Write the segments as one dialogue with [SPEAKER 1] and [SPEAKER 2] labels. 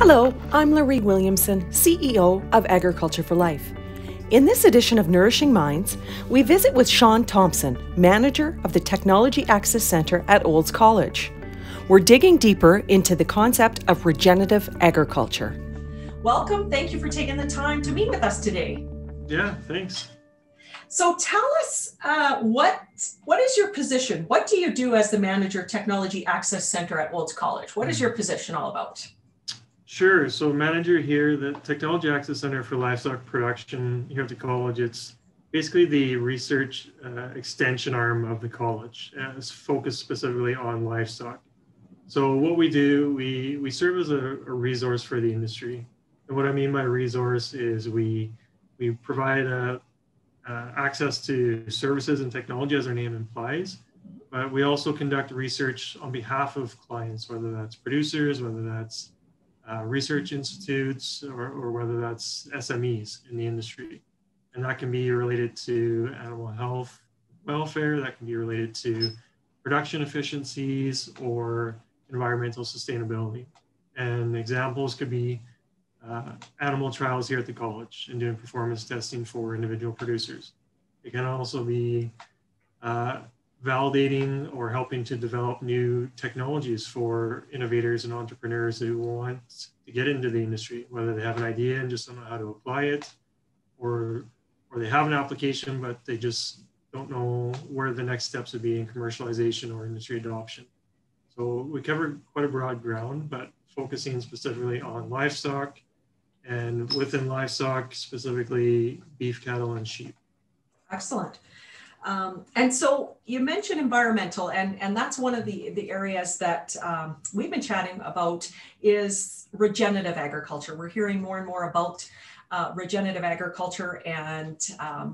[SPEAKER 1] Hello, I'm Larry Williamson, CEO of Agriculture for Life. In this edition of Nourishing Minds, we visit with Sean Thompson, manager of the Technology Access Center at Olds College. We're digging deeper into the concept of regenerative agriculture. Welcome. Thank you for taking the time to meet with us today.
[SPEAKER 2] Yeah, thanks.
[SPEAKER 1] So tell us, what is your position? What do you do as the manager of Technology Access Center at Olds College? What is your position all about?
[SPEAKER 2] Sure. So manager here, the Technology Access Center for Livestock Production here at the college. It's basically the research extension arm of the college. It's focused specifically on livestock. So what we do, we serve as a resource for the industry. And what I mean by resource is we provide access to services and technology, as our name implies, but we also conduct research on behalf of clients, whether that's producers, whether that's research institutes, or whether that's SMEs in the industry. And that can be related to animal health, welfare, that can be related to production efficiencies or environmental sustainability. And examples could be animal trials here at the college and doing performance testing for individual producers. It can also be validating or helping to develop new technologies for innovators and entrepreneurs who want to get into the industry, whether they have an idea and just don't know how to apply it, or they have an application, but they just don't know where the next steps would be in commercialization or industry adoption. So we cover quite a broad ground, but focusing specifically on livestock, and within livestock, specifically beef, cattle, and sheep.
[SPEAKER 1] Excellent. And so you mentioned environmental, and that's one of the areas that we've been chatting about is regenerative agriculture. We're hearing more and more about regenerative agriculture and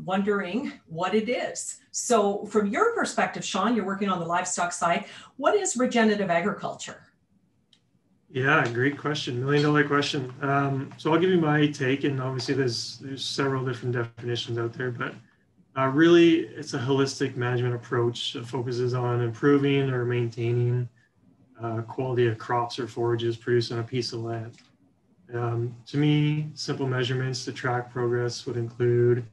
[SPEAKER 1] wondering what it is. So from your perspective, Sean, you're working on the livestock side. What is regenerative agriculture?
[SPEAKER 2] Yeah, great question. $1 million question. So I'll give you my take, and obviously there's several different definitions out there, but really it's a holistic management approach that focuses on improving or maintaining quality of crops or forages produced on a piece of land. To me, simple measurements to track progress would include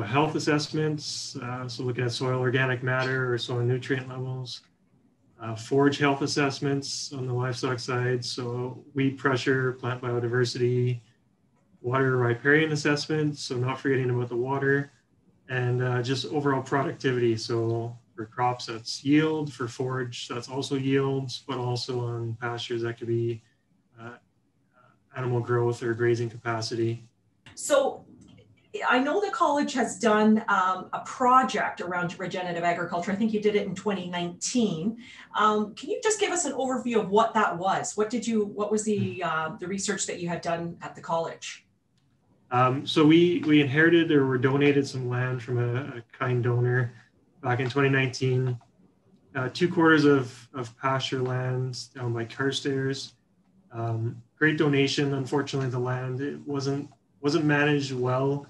[SPEAKER 2] health assessments, so looking at soil organic matter or soil nutrient levels, forage health assessments on the livestock side, so weed pressure, plant biodiversity, water riparian assessments, so not forgetting about the water, and just overall productivity. So for crops, that's yield; for forage, that's also yields, but also on pastures, that could be animal growth or grazing capacity.
[SPEAKER 1] So I know the college has done a project around regenerative agriculture. I think you did it in 2019. Can you just give us an overview of what that was? What was the research that you had done at the college?
[SPEAKER 2] So we inherited or were donated some land from a kind donor back in 2019. 2/4 of pasture land down by Carstairs. Great donation. Unfortunately, the land, it wasn't managed well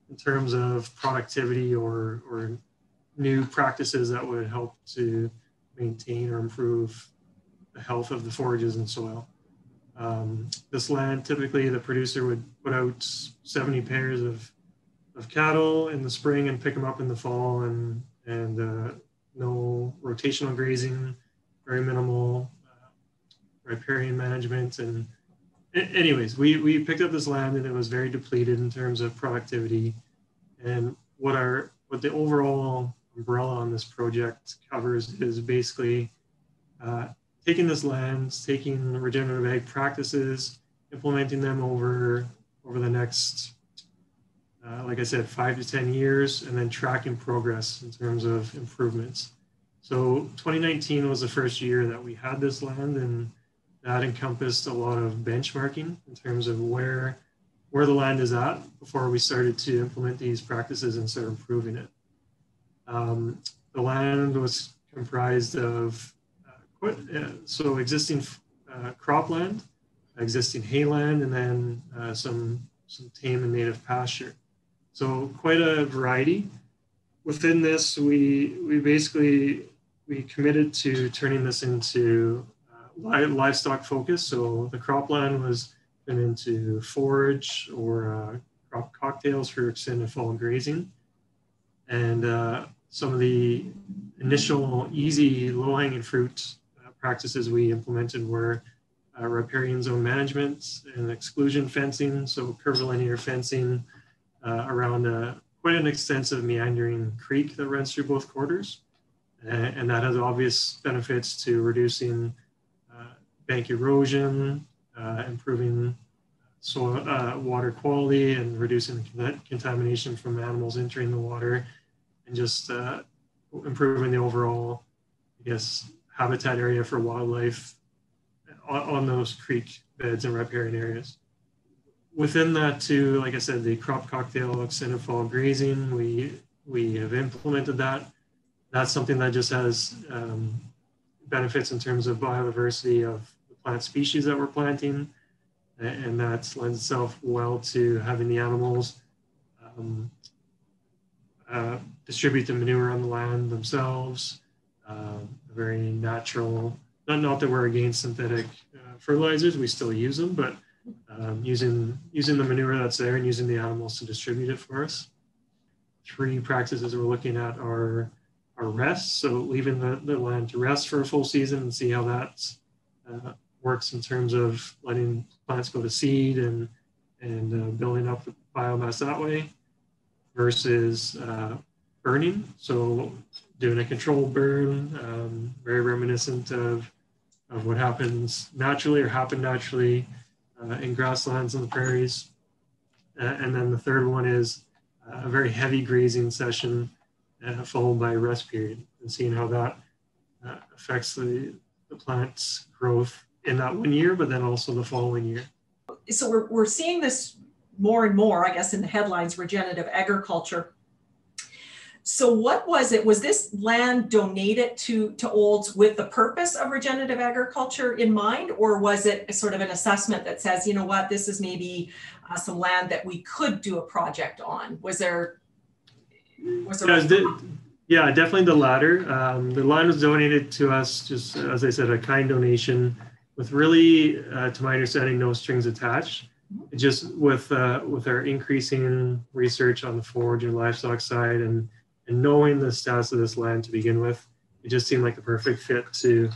[SPEAKER 2] in terms of productivity or new practices that would help to maintain or improve the health of the forages and soil. This land, typically the producer would put out 70 pairs of cattle in the spring and pick them up in the fall, and no rotational grazing, very minimal riparian management. And anyways, we picked up this land and it was very depleted in terms of productivity. And what the overall umbrella on this project covers is basically taking this land, taking regenerative ag practices, implementing them over the next, like I said, 5 to 10 years, and then tracking progress in terms of improvements. So 2019 was the first year that we had this land, and that encompassed a lot of benchmarking in terms of where the land is at before we started to implement these practices and start improving it. The land was comprised of existing cropland, existing hayland, and then some tame and native pasture. So quite a variety. Within this, we committed to turning this into livestock focus. So the cropland was them into forage or crop cocktails for extended fall grazing. And some of the initial easy low-hanging fruit practices we implemented were riparian zone management and exclusion fencing, so curvilinear fencing around quite an extensive meandering creek that runs through both quarters. And that has obvious benefits to reducing bank erosion, improving soil, water quality, and reducing contamination from animals entering the water, and just improving the overall, I guess, habitat area for wildlife on those creek beds and riparian areas. Within that too, like I said, the crop cocktail extended fall grazing, we have implemented that. That's something that just has benefits in terms of biodiversity of the plant species that we're planting, and that lends itself well to having the animals distribute the manure on the land themselves. Very natural, not that we're against synthetic fertilizers, we still use them, but using the manure that's there and using the animals to distribute it for us. 3 practices we're looking at are rest, so leaving the land to rest for a full season and see how that works in terms of letting plants go to seed and building up the biomass that way, versus burning, so doing a controlled burn, very reminiscent of what happens naturally or happened naturally in grasslands and the prairies. And then the third one is a very heavy grazing session followed by a rest period, and seeing how that affects the plant's growth in that one year, but then also the following year.
[SPEAKER 1] So we're seeing this more and more, I guess, in the headlines, regenerative agriculture. So what was it? Was this land donated to Olds with the purpose of regenerative agriculture in mind, or was it sort of an assessment that says, you know what, this is maybe some land that we could do a project on? Was there
[SPEAKER 2] yeah, definitely the latter. The land was donated to us, just as I said, a kind donation with really, to my understanding, no strings attached. Just with our increasing research on the forage and livestock side and knowing the status of this land to begin with, it just seemed like the perfect fit to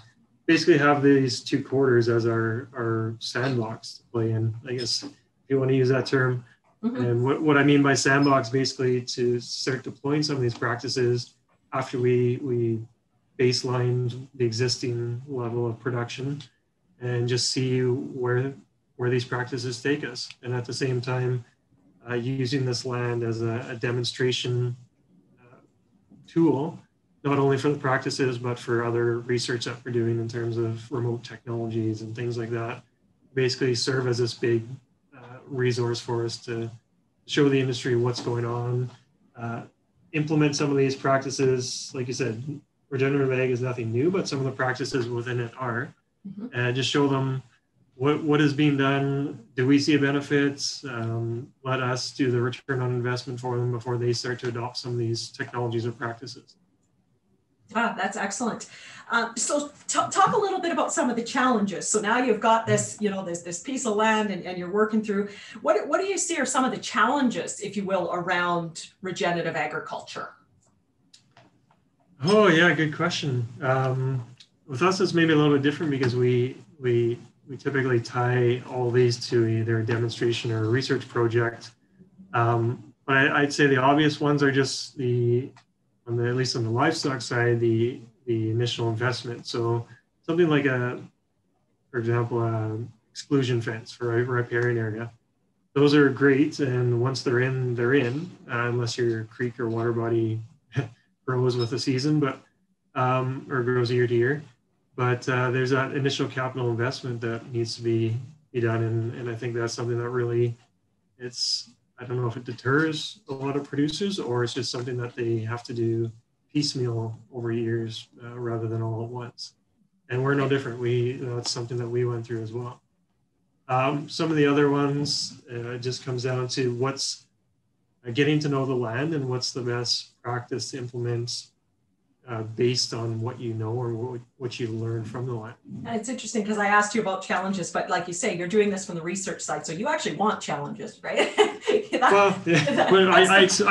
[SPEAKER 2] basically have these 2 quarters as our sandbox to play in, I guess, if you want to use that term. And what I mean by sandbox, basically to start deploying some of these practices after we baselined the existing level of production, and just see where these practices take us. And at the same time, using this land as a demonstration tool, not only for the practices, but for other research that we're doing in terms of remote technologies and things like that, basically serve as this big resource for us to show the industry what's going on, implement some of these practices. Like you said, regenerative ag is nothing new, but some of the practices within it are, and just show them what is being done. Do we see a benefit? Let us do the return on investment for them before they start to adopt some of these technologies or practices.
[SPEAKER 1] That's excellent. So talk a little bit about some of the challenges. So now you've got this, this piece of land and you're working through. What do you see are some of the challenges, if you will, around regenerative agriculture?
[SPEAKER 2] Oh yeah, good question. With us, it's maybe a little bit different because we typically tie all these to either a demonstration or a research project. But I'd say the obvious ones are just at least on the livestock side, the initial investment. So something like for example, exclusion fence for a riparian area. Those are great, and once they're in, unless your creek or water body grows with the season, but or grows year to year. But there's that initial capital investment that needs to be done, and I think that's something that really, I don't know if it deters a lot of producers, or it's just something that they have to do piecemeal over years rather than all at once. And we're no different. That's something that we went through as well. Some of the other ones just comes down to what's getting to know the land and what's the best practice to implement based on what you know or what you learn from the land.
[SPEAKER 1] And it's interesting because I asked you about challenges, but like you say, you're doing this from the research side, so you actually want challenges, right?
[SPEAKER 2] I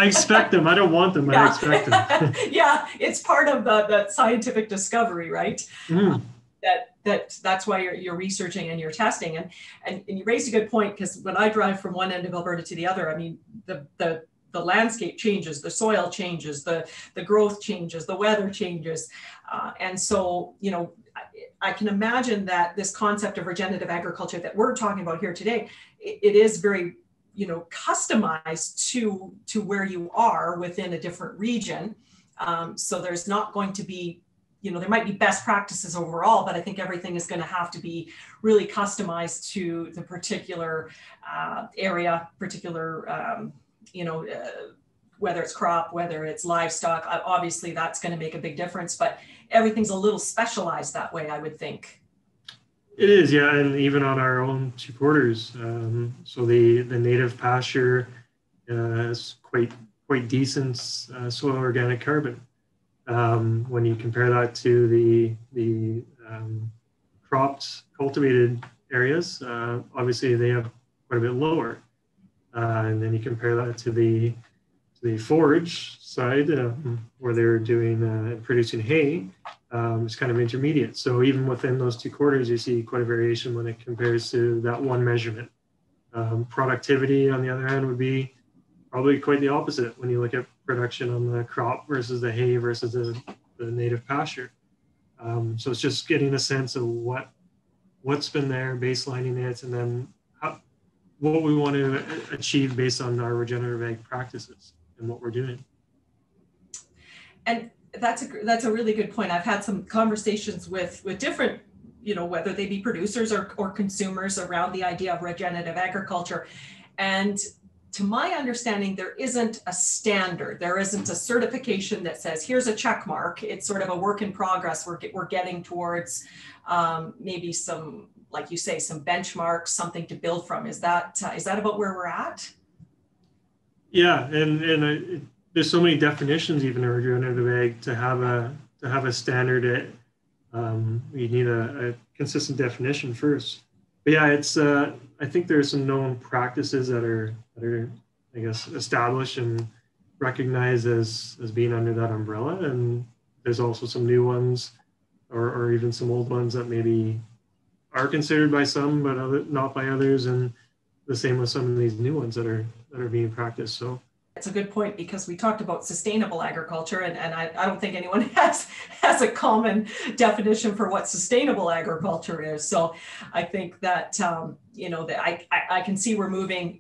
[SPEAKER 2] expect them. I don't want them, but I expect them.
[SPEAKER 1] Yeah, it's part of the scientific discovery, right?
[SPEAKER 2] Mm.
[SPEAKER 1] That's why you're researching and you're testing. And you raised a good point, because when I drive from one end of Alberta to the other, I mean, the landscape changes, the soil changes, the growth changes, the weather changes. And so, I can imagine that this concept of regenerative agriculture that we're talking about here today, it is very, customized to where you are within a different region. So there's not going to be, there might be best practices overall, but I think everything is going to have to be really customized to the particular area, whether it's crop, whether it's livestock. Obviously that's going to make a big difference, but everything's a little specialized that way, I would think.
[SPEAKER 2] It is, yeah, and even on our own 2 quarters. So the native pasture is quite decent soil organic carbon. When you compare that to the cropped, cultivated areas, obviously they have quite a bit lower. And then you compare that to the forage side, where they're doing producing hay. It's kind of intermediate. So even within those 2 quarters, you see quite a variation when it compares to that one measurement. Productivity, on the other hand, would be probably quite the opposite when you look at production on the crop versus the hay versus the native pasture. So it's just getting a sense of what's been there, baselining it, and then what we want to achieve based on our regenerative ag practices and what we're doing.
[SPEAKER 1] And that's a really good point. I've had some conversations with different, whether they be producers or consumers, around the idea of regenerative agriculture. And to my understanding, there isn't a standard. There isn't a certification that says, here's a check mark. It's sort of a work in progress. We're getting towards maybe some, like you say, some benchmarks, something to build from. Is that about where we're at? Yeah,
[SPEAKER 2] and there's so many definitions even in regenerative ag to have a standard. You need a consistent definition first. But yeah, it's I think there's some known practices that are I guess established and recognized as being under that umbrella, and there's also some new ones or even some old ones that maybe are considered by some but not by others, and the same with some of these new ones that are being practiced. So
[SPEAKER 1] it's a good point, because we talked about sustainable agriculture, and I don't think anyone has a common definition for what sustainable agriculture is. So I think that that I can see we're moving.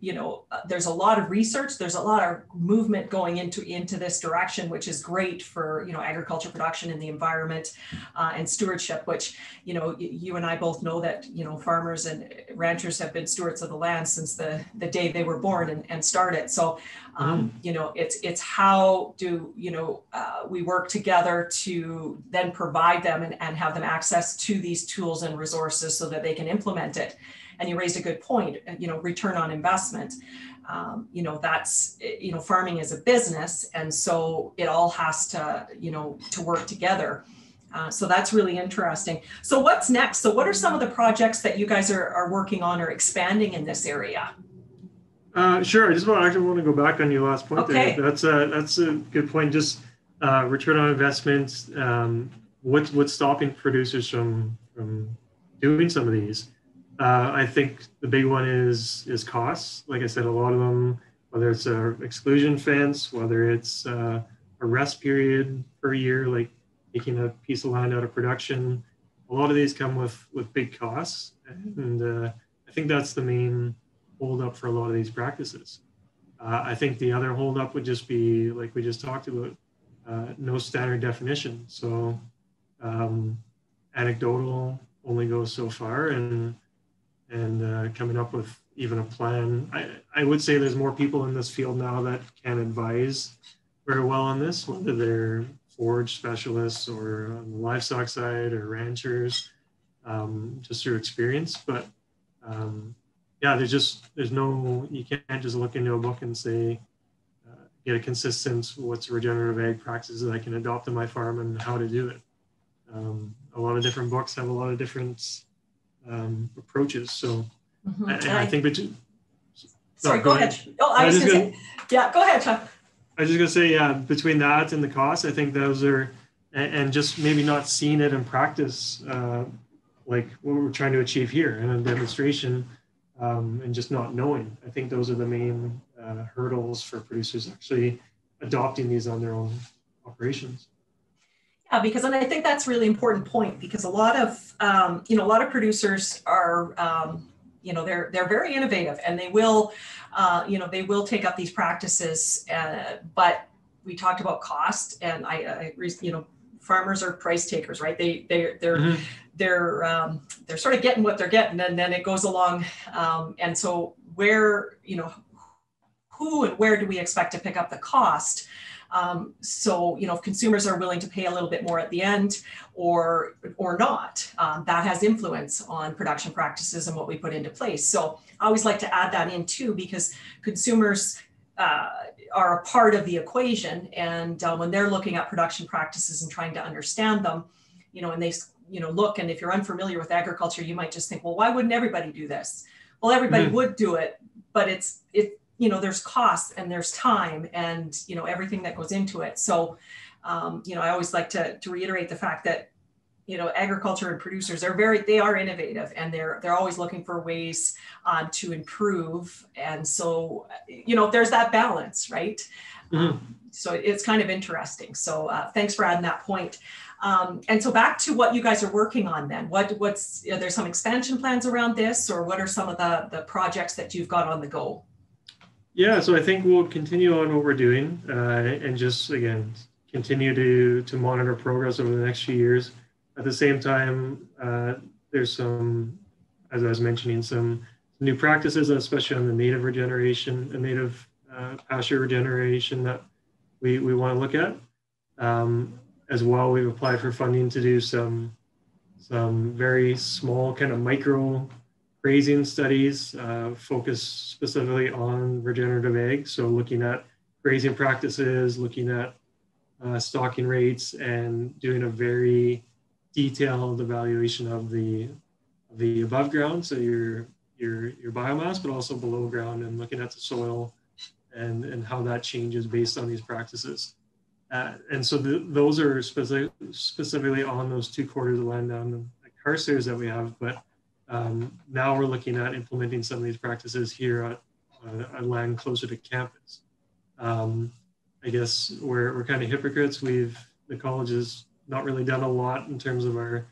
[SPEAKER 1] There's a lot of research, there's a lot of movement going into this direction, which is great for agriculture production and the environment and stewardship. Which you and I both know that farmers and ranchers have been stewards of the land since the day they were born and started. So it's how do we work together to then provide them and have them access to these tools and resources so that they can implement it. And you raised a good point, return on investment. That's, farming is a business. And so it all has to, to work together. So that's really interesting. So what's next? So what are some of the projects that you guys are working on or expanding in this area?
[SPEAKER 2] Sure. I just want to go back on your last point.
[SPEAKER 1] Okay.
[SPEAKER 2] There. That's a good point. Just return on investment. What's stopping producers from doing some of these? I think the big one is costs. Like I said, a lot of them, whether it's a exclusion fence, whether it's a rest period per year, like taking a piece of land out of production, a lot of these come with big costs. And I think that's the main holdup for a lot of these practices. I think the other holdup would just be, like we just talked about, no standard definition. So anecdotal only goes so far, and coming up with even a plan. I would say there's more people in this field now that can advise very well on this, whether they're forage specialists or on the livestock side or ranchers, just through experience. But yeah, there's no, you can't just look into a book and say, get a consistent what's regenerative ag practices that I can adopt in my farm and how to do it. A lot of different books have a lot of different approaches. So I think between.
[SPEAKER 1] Sorry, go ahead. Oh, I was going to say, yeah, go ahead, Sean.
[SPEAKER 2] I was just going to say, yeah, between that and the cost, I think those are, and just maybe not seeing it in practice, like what we're trying to achieve here in a demonstration, and just not knowing. I think those are the main hurdles for producers actually adopting these on their own operations.
[SPEAKER 1] Yeah, because, and I think that's a really important point, because a lot of, a lot of producers are, they're very innovative, and they will, they will take up these practices, but we talked about cost, and farmers are price takers, right? They're sort of getting what they're getting, and then it goes along. And so where, who and where do we expect to pick up the cost? So, if consumers are willing to pay a little bit more at the end or not, that has influence on production practices and what we put into place. So I always like to add that in too, because consumers are a part of the equation. And when they're looking at production practices and trying to understand them, and they, look, and if you're unfamiliar with agriculture, you might just think, well, why wouldn't everybody do this? Well, everybody would do it, but there's costs and there's time and, everything that goes into it. So, I always like to reiterate the fact that, agriculture and producers are they are innovative, and they're always looking for ways to improve. And so, there's that balance, right? So it's kind of interesting. So thanks for adding that point. And so back to what you guys are working on then. What's there's some expansion plans around this, or what are some of the projects that you've got on the go?
[SPEAKER 2] Yeah, so I think we'll continue on what we're doing, and just, again, continue to monitor progress over the next few years. At the same time, there's some, as I was mentioning, some new practices, especially on the native regeneration and native pasture regeneration, that we want to look at. As well, we've applied for funding to do some very small kind of micro grazing studies, focused specifically on regenerative ag. So looking at grazing practices, looking at stocking rates, and doing a very detailed evaluation of the above ground, so your biomass, but also below ground, and looking at the soil and how that changes based on these practices. And so those are specifically on those 2 quarters of land down at Carstairs that we have, but now we're looking at implementing some of these practices here at land closer to campus. I guess we're kind of hypocrites. The college has not really done a lot in terms of our,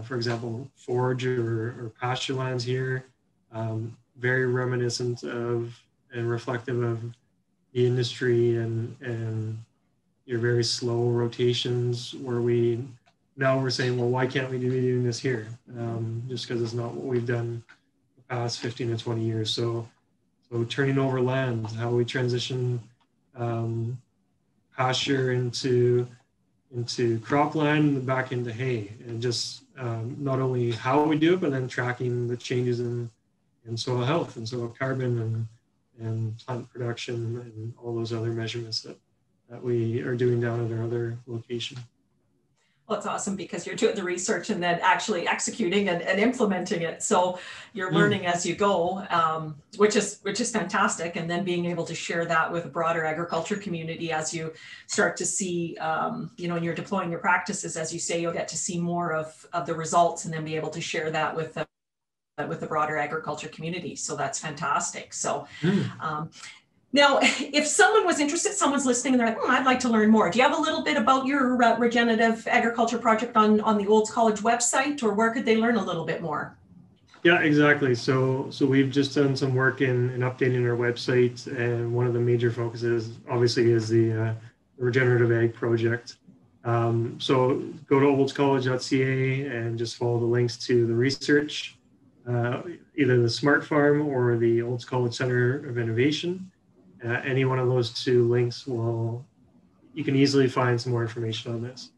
[SPEAKER 2] for example, forage or pasture lands here. Very reminiscent of and reflective of the industry and your very slow rotations, where we're saying, well, why can't we be doing this here? Just because it's not what we've done the past 15 to 20 years. So turning over land, how we transition pasture into cropland and back into hay, and just not only how we do it, but then tracking the changes in soil health and soil carbon and plant production and all those other measurements that we are doing down at our other location.
[SPEAKER 1] Well, it's awesome, because you're doing the research and then actually executing and implementing it. So you're learning as you go, which is fantastic. And then being able to share that with a broader agriculture community as you start to see, and you're deploying your practices, as you say, you'll get to see more of the results, and then be able to share that with the broader agriculture community. So that's fantastic. So now, if someone was interested, someone's listening and they're like, I'd like to learn more. Do you have a little bit about your regenerative agriculture project on the Olds College website, or where could they learn a little bit more?
[SPEAKER 2] Yeah, exactly. So we've just done some work in updating our website, and one of the major focuses obviously is the regenerative ag project. So go to oldscollege.ca and just follow the links to the research, either the Smart Farm or the Olds College Center of Innovation. Any one of those 2 links you can easily find some more information on this.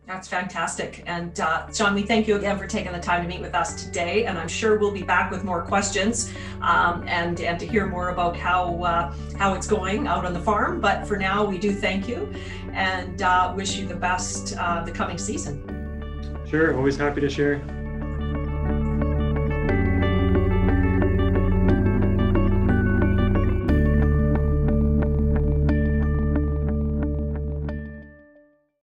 [SPEAKER 1] That's fantastic. And Sean, we thank you again for taking the time to meet with us today. And I'm sure we'll be back with more questions and to hear more about how it's going out on the farm. But for now, we do thank you and wish you the best the coming season.
[SPEAKER 2] Sure, always happy to share.